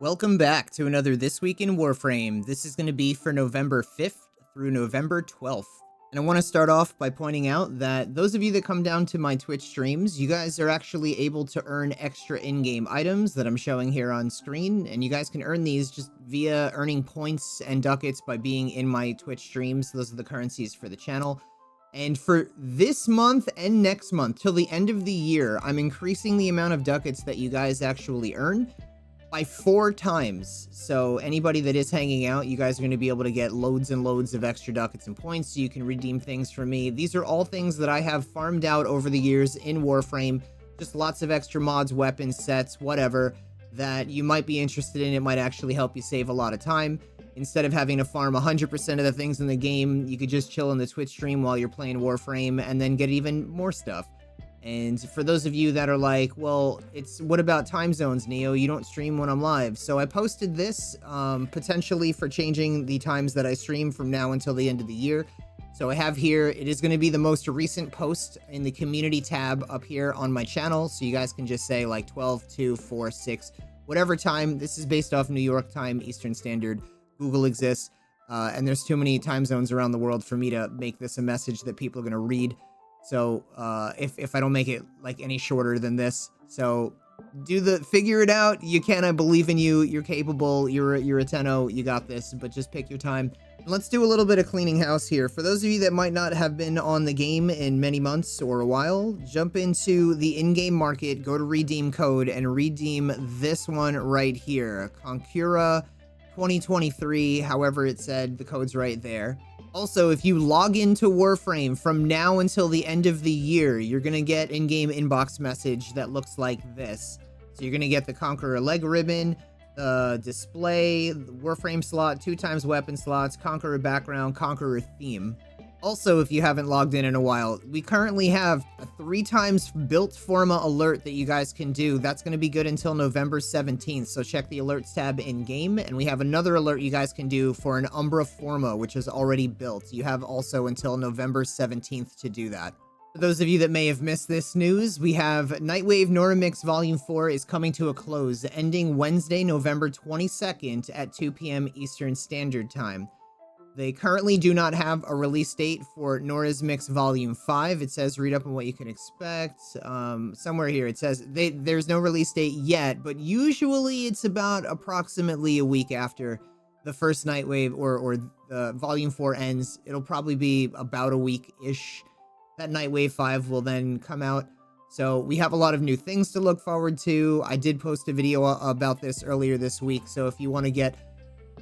Welcome back to another This Week in Warframe. This is going to be for November 5th through November 12th. And I want to start off by pointing out that those of you that come down to my Twitch streams, you guys are actually able to earn extra in-game items that I'm showing here on screen. And you guys can earn these just via earning points and ducats by being in my Twitch streams. Those are the currencies for the channel. And for this month and next month, till the end of the year, I'm increasing the amount of ducats that you guys actually earn by 4 times. So anybody that is hanging out, you guys are going to be able to get loads and loads of extra ducats and points, so you can redeem things from me. These are all things that I have farmed out over the years in Warframe. Just lots of extra mods, weapons, sets, whatever, that you might be interested in. It might actually help you save a lot of time. Instead of having to farm 100% of the things in the game, you could just chill in the Twitch stream while you're playing Warframe and then get even more stuff. And for those of you that are like, well, what about time zones, Neo? You don't stream when I'm live. So I posted this potentially for changing the times that I stream from now until the end of the year. So I have here, it is going to be the most recent post in the community tab up here on my channel. So you guys can just say like 12, 2, 4, 6, whatever time. This is based off New York time, Eastern Standard. Google exists. And there's too many time zones around the world for me to make this a message that people are going to read. So if I don't make it like any shorter than this, so figure it out. You can. I believe in you. You're capable. You're a 10-0. You got this, but just pick your time. Let's do a little bit of cleaning house here. For those of you that might not have been on the game in many months or a while, jump into the in-game market, go to redeem code, and redeem this one right here. Concura 2023, however it said, the code's right there. Also, if you log into Warframe from now until the end of the year, you're going to get in-game inbox message that looks like this. So you're going to get the Conqueror leg ribbon, the display, the Warframe slot, 2 times weapon slots, Conqueror background, Conqueror theme. Also, if you haven't logged in a while, we currently have a 3 times built Forma alert that you guys can do. That's going to be good until November 17th, so check the alerts tab in-game. And we have another alert you guys can do for an Umbra Forma, which is already built. You have also until November 17th to do that. For those of you that may have missed this news, we have Nightwave Mix Volume 4 is coming to a close, ending Wednesday, November 22nd at 2 p.m. Eastern Standard Time. They currently do not have a release date for Nora's Mix Volume 5. It says, read up on what you can expect. Somewhere here it says there's no release date yet, but usually it's about approximately a week after the first Nightwave or the Volume 4 ends. It'll probably be about a week-ish. That Nightwave 5 will then come out. So we have a lot of new things to look forward to. I did post a video about this earlier this week, so if you want to get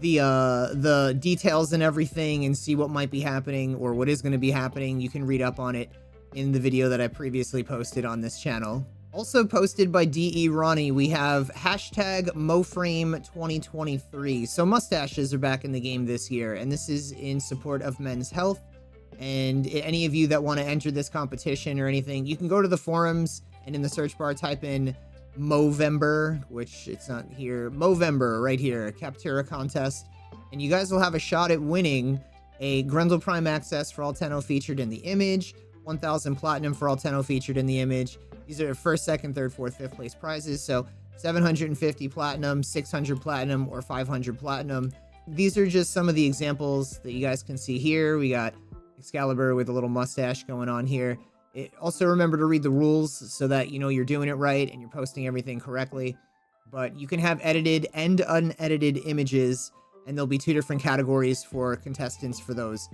the details and everything and see what might be happening or what is going to be happening, you can read up on it in the video that I previously posted on this channel. Also posted by DE Ronnie, we have hashtag Moframe 2023. So mustaches are back in the game this year, and this is in support of men's health. And any of you that want to enter this competition or anything, you can go to the forums and in the search bar type in Movember, which it's not here, Movember right here, Captura contest, and you guys will have a shot at winning a Grendel Prime access for all 10-0 featured in the image, 1,000 platinum for all 10-0 featured in the image. These are first, second, third, fourth, fifth place prizes, so 750 platinum, 600 platinum, or 500 platinum. These are just some of the examples that you guys can see here. We got Excalibur with a little mustache going on here. Also remember to read the rules so that you know you're doing it right and you're posting everything correctly. But you can have edited and unedited images, and there'll be 2 different categories for contestants for those.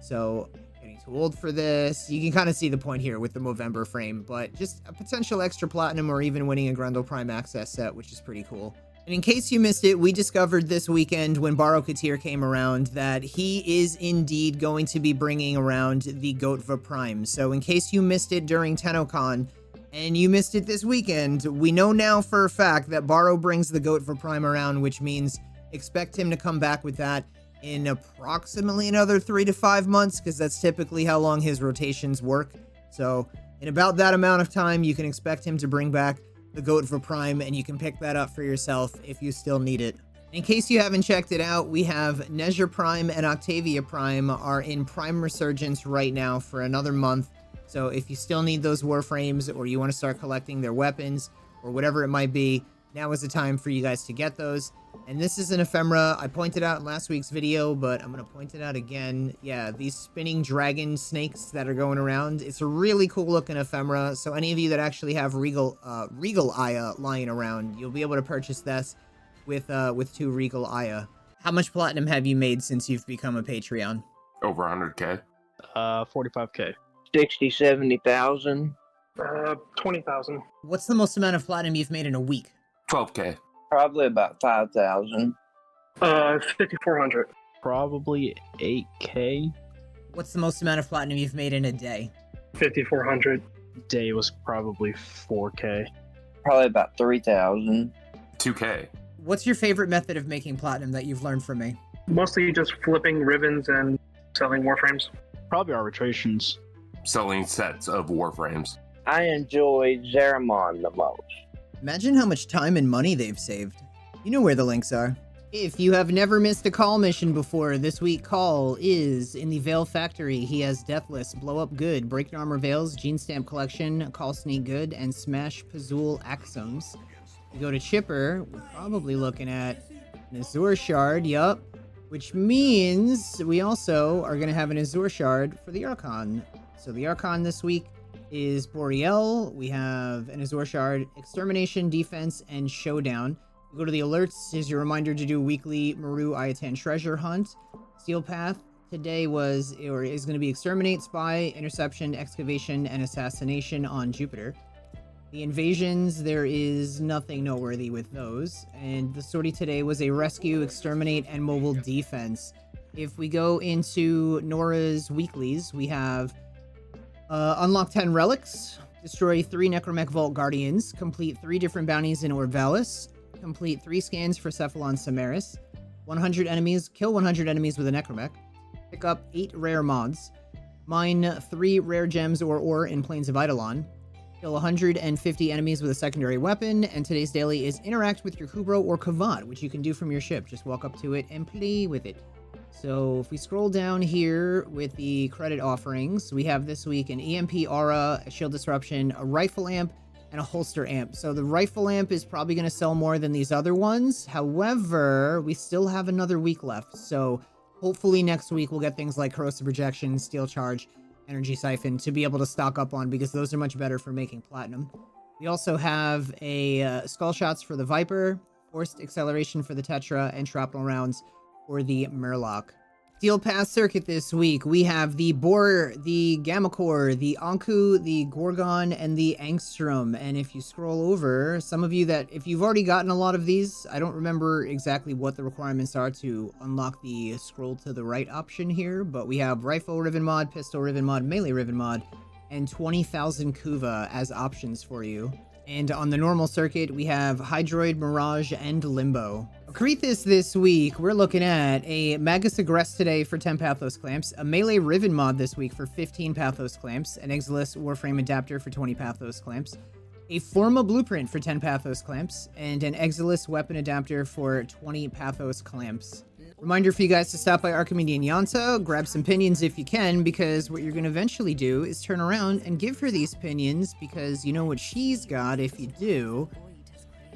So, getting too old for this. You can kind of see the point here with the Movember frame, but just a potential extra platinum or even winning a Grendel Prime access set, which is pretty cool. And in case you missed it, we discovered this weekend when Baro Katir came around that he is indeed going to be bringing around the Gotva Prime. So in case you missed it during TennoCon and you missed it this weekend, we know now for a fact that Baro brings the Gotva Prime around, which means expect him to come back with that in approximately another 3 to 5 months, because that's typically how long his rotations work. So in about that amount of time, you can expect him to bring back the Gotva Prime, and you can pick that up for yourself if you still need it. In case you haven't checked it out, we have Nezha Prime and Octavia Prime are in Prime Resurgence right now for another month. So if you still need those Warframes, or you want to start collecting their weapons, or whatever it might be, now is the time for you guys to get those. And this is an ephemera. I pointed out in last week's video, but I'm going to point it out again. Yeah, these spinning dragon snakes that are going around. It's a really cool looking ephemera. So any of you that actually have Regal Aya lying around, you'll be able to purchase this with 2 Regal Aya. How much platinum have you made since you've become a Patreon? Over 100K. 45K. 60, 70,000. 20,000. What's the most amount of platinum you've made in a week? 12K. Probably about 5,000. 5,400. Probably 8K. What's the most amount of platinum you've made in a day? 5,400. Day was probably 4K. Probably about 3,000. 2K. What's your favorite method of making platinum that you've learned from me? Mostly just flipping ribbons and selling warframes. Probably arbitrations. Selling sets of warframes. I enjoy Zeramon the most. Imagine how much time and money they've saved. You know where the links are. If you have never missed a call mission before, this week call is in the Veil Factory. He has Deathless, Blow Up Good, Breaking Armor Veils, Gene Stamp Collection, Call Sneak Good, and Smash Pazul Axums. You go to Chipper, we're probably looking at an Azure Shard, yup. Which means we also are going to have an Azure Shard for the Archon. So the Archon this week is Boreal. We have an Azure Shard, Extermination, Defense, and Showdown. You go to the alerts, is your reminder to do weekly Maru Ayatan treasure hunt. Steel Path today is going to be Exterminate, Spy, Interception, Excavation, and Assassination on Jupiter. The invasions, there is nothing noteworthy with those. And the sortie today was a Rescue, Exterminate, and Mobile Defense. If we go into Nora's weeklies, we have unlock 10 relics, destroy 3 Necromech Vault Guardians, complete 3 different bounties in Orvalis, complete 3 scans for Cephalon Samaris, 100 enemies, kill 100 enemies with a Necromech, pick up 8 rare mods, mine 3 rare gems or ore in Plains of Eidolon, kill 150 enemies with a secondary weapon, and today's daily is interact with your Kubro or Kavad, which you can do from your ship. Just walk up to it and play with it. So if we scroll down here with the credit offerings, we have this week an EMP Aura, a Shield Disruption, a Rifle Amp, and a Holster Amp. So the Rifle Amp is probably going to sell more than these other ones. However, we still have another week left. So hopefully next week we'll get things like Corrosive Projection, Steel Charge, Energy Siphon to be able to stock up on, because those are much better for making platinum. We also have a Skull Shots for the Viper, Forced Acceleration for the Tetra, and Shrapnel Rounds for the Murloc. Steel Pass Circuit this week, we have the Boar, the Gamma Core, the Anku, the Gorgon, and the Angstrom. And if you scroll over, some of you that, if you've already gotten a lot of these, I don't remember exactly what the requirements are to unlock the scroll to the right option here, but we have Rifle Ribbon Mod, Pistol Ribbon Mod, Melee Ribbon Mod, and 20,000 Kuva as options for you. And on the normal circuit, we have Hydroid, Mirage, and Limbo. Akrithis this week, we're looking at a Magus Agrest today for 10 Pathos Clamps, a Melee Riven mod this week for 15 Pathos Clamps, an Exilis Warframe Adapter for 20 Pathos Clamps, a Forma Blueprint for 10 Pathos Clamps, and an Exilis Weapon Adapter for 20 Pathos Clamps. Reminder for you guys to stop by Archimedean Yanta, grab some pinions if you can, because what you're going to eventually do is turn around and give her these pinions, because you know what she's got if you do.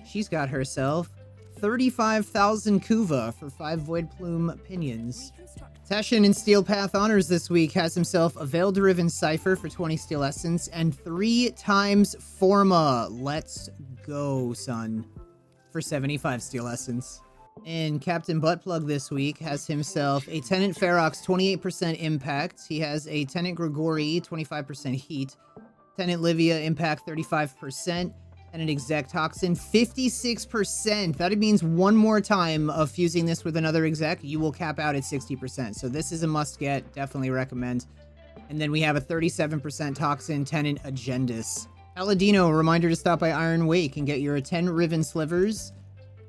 She's got herself 35,000 Kuva for 5 Void Plume pinions. Tashin in Steel Path Honors this week has himself a Veil-Driven Cipher for 20 Steel Essence and 3 times Forma. Let's go, son. For 75 Steel Essence. And Captain Buttplug this week has himself a Tenant Ferox 28% impact. He has a Tenant Grigori 25% heat. Tenant Livia impact 35%. And an Exec Toxin 56%. That means one more time of fusing this with another Exec, you will cap out at 60%. So this is a must get. Definitely recommend. And then we have a 37% Toxin Tenant Agendus. Paladino, a reminder to stop by Iron Wake and get your 10 Riven Slivers.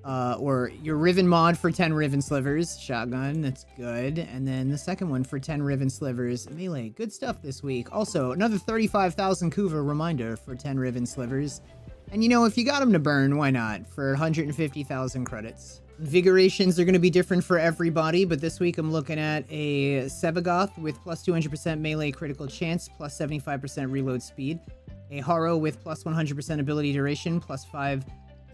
Or your Riven mod for 10 Riven Slivers. Shotgun, that's good. And then the second one for 10 Riven Slivers. Melee, good stuff this week. Also, another 35,000 Kuva reminder for 10 Riven Slivers. And you know, if you got them to burn, why not? For 150,000 credits. Invigorations are going to be different for everybody, but this week I'm looking at a Sebagoth with plus 200% melee critical chance, plus 75% reload speed. A Haro with plus 100% ability duration, plus 5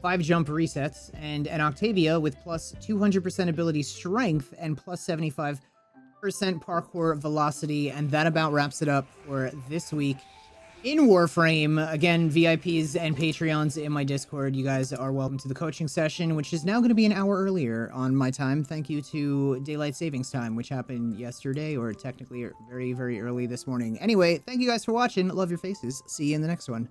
5 jump resets, and an Octavia with plus 200% ability strength and plus 75% parkour velocity. And that about wraps it up for this week in Warframe. Again, VIPs and Patreons in my Discord, you guys are welcome to the coaching session, which is now going to be an hour earlier on my time. Thank you to Daylight Savings Time, which happened yesterday, or technically very, very early this morning. Anyway, thank you guys for watching. Love your faces. See you in the next one.